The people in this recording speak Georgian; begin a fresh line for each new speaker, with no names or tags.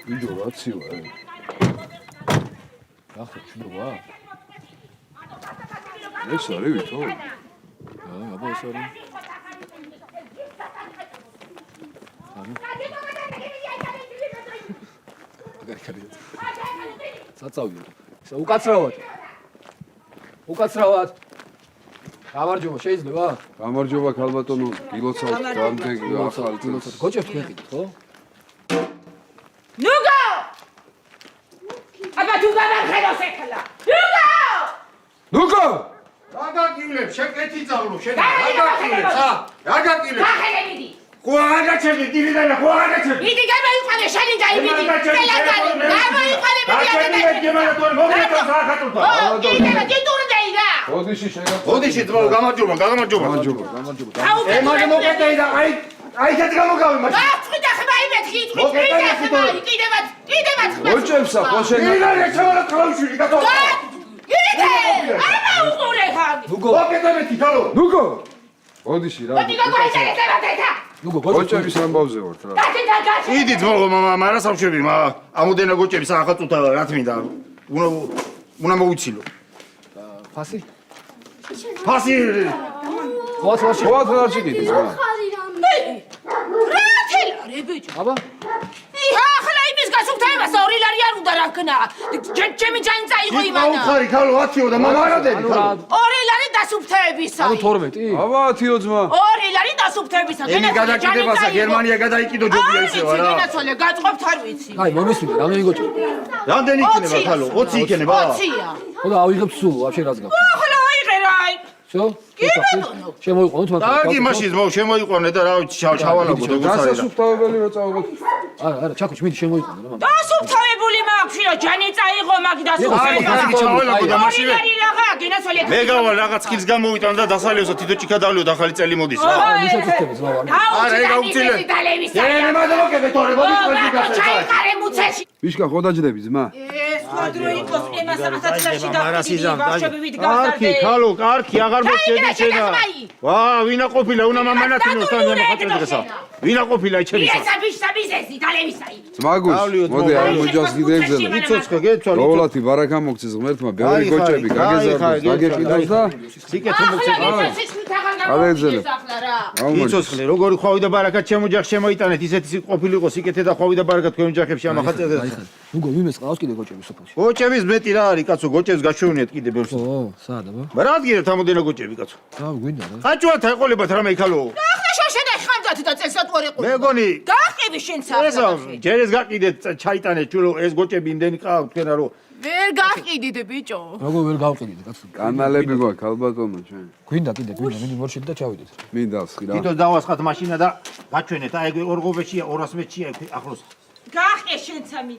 ვიჯოვა ცივა. ახლა ჩნდება. ეს არის ვითო? აბა ეს არის. აგარკარია. საწავიო. ისე უკაცრავად. უკაცრავად. გამარჯობა, შეიძლება?
გამარჯობა ქალბატონო, გილოცავთ დამდეგი ახალი წელს.
გოჭებთ მეყიდით, ხო?
ნუგო! აბა თუ გამარხელოს ეხლა. ნუგო!
ნუკო!
რა გაგივლებ, შეკეთი წავლო, რა გაგივლებ, რა გაგივლებ?
გახელები.
ხო აგაჩერდი, დივიდანა, ხო აჩერდი.
მიდი გამოიყვანე, შენი დაიბიდი. ხელაგარი, გამოიყვანე მიდი.
ოდიში შეგა.
ოდიში ძმაო, გამარჯობა.
გამარჯობა.
მაგ მოკეთე და აი ეს გამოგავი მაშინ.
აფრიდა ხმა იმეთქი, კიდევაც.
გოჭებსა, ხო შეგა.
ირანე ჩავალა კრაუშვილი, გატო.
იდე! აბა უყურე ხაგი.
ნუგო,
მოკეთებეთი გალო.
ნუკო! ოდიში რა.
მოდი გაგვაიწერეთ ეთა.
ნუგო,
გოჭების ამბავზე ვართ რა.
გაჩი.
იდი ძმაო, მარა სამშვები, ამოდენა გოჭები სახაწუთა რა თმინდა. უნდა მოუცილო.
ფასი?
ფასი
ხოაც ვაში.
ხოაც რა შეგიდი ზმა.
რა თელა რე ბიჭო.
აბა,
ახლა იმის გასუფთავებას 2 ლარი არ უნდა რა ქნა. ჩემი ჯანი წაიღო იმანა.
უხარი ქალო 10-ო და მარადები ქალო.
2 ლარი დასუფთავებისა.
ანუ 12.
აბა 10-ო ძმა.
2 ლარი დასუფთავებისა.
ენი გადაკიდებასა გერმანია გადაიკიდო ჯობია ისევა რა.
გენაცვალე გაწყობთ არ ვიცი.
აი, მომისმინე, რამდენი გოჭი?
რამდენი იქნება ქალო? 20 იქნება?
20-ია.
ხო და ავიღებ სულ, ვაფშე რაც გაქვს.
ახლა აიღე რა.
всё? შემოიყვანოთ მაგრამ.
კარგი მაშინ ძმაო შემოიყვანე და რა ვიცი ჩავალაგო და გუცარი.
დასასუფთავებელი რო წავიღოთ.
არა, ჩაკუჩ, მიდი შემოიყვანე რა.
დასუფთავებული მაქვს, ჯანი წაიღო მაგ დასუფთავებას.
აი ჩავალაგო და
2
მაშინვე
ლარი რაღა გენაცვალე.
მე გავალ რაღაც ხილს გამოვიტან და დასალიოსო თითო ჭიქა დავლიო და ახალი წელი მოდის რა.
მიშეთქები ზმა ვარ.
არა, ეგ აუცილე. ენი მადლობკები თორე მოდი ყველი გასა.
ჩაიყარე მუცეში.
ვიშკა ხო დაჯდები ძმა?
სხვა დრო იყოს ემას 1000-ში დაგვიდი ბავშვები
კარგი,
გავსარდე.
ქალო, კარგი, აღარ მოწედი შენა. ვა, ვინა ყოფილა, უნდა მამანათინოს თან მოხატებდესა. ვინა ყოფილა ჩემისა.
ესა ბიშსაბიზესი დალევისაი.
ძმაგუს, მოდი არ მოჯავს გიდეგზელე.
იცოცხე, გეცვალ.
როლათი ბარაკა მოგცეს ღმერთმა, ბევრი გოჭები გაგეზარდოს, გაგეყიდოს და
სიკეთე მოგცეს.
აღეძელე.
იცოცხლე, როგორი ხვავი და ბარაკა ჩემო ჯახ შემოიტანეთ, ისეთი ყოფილიყო სიკეთე და ხვავი და ბარაკა თქვენ ჯახებში ამახატებდეთ.
ნუგო, ვიმეს ყავს კიდე გოჭები სოფელში.
გოჭების მეტი რა არის, კაცო, გოჭებს გაშვენიეთ კიდე ბევრს.
ო, სადა ბა?
რა ადგილეთ ამოდენა გოჭები, კაცო.
და გვინდა რა.
ხაჭუათ აყოლებათ რამე იქალო.
ახლა შოშედა ხანდათ და წელსატყორი ყო.
მეგონი,
გაყები შენც
ესა, ჯერეს გაყიდეთ, ჩაიტანეთ, ჩულო, ეს გოჭები იმდენი ყავთ თქვენ რა.
ვერ გაყიდით ბიჭო.
როგორ ვერ გავყიდით კაცო?
კანალები გვაქვს ქალბატონო ჩვენ.
გვინდა კიდე, მიდი მორჩით და ჩავიდეთ.
მინდასხი რა.
თვითონ დავასხათ მაშინა და გაჩვენეთ, აი ეგ ორღობეშია, 200 მეტრია ახლოს.
გაყე შენც ამი.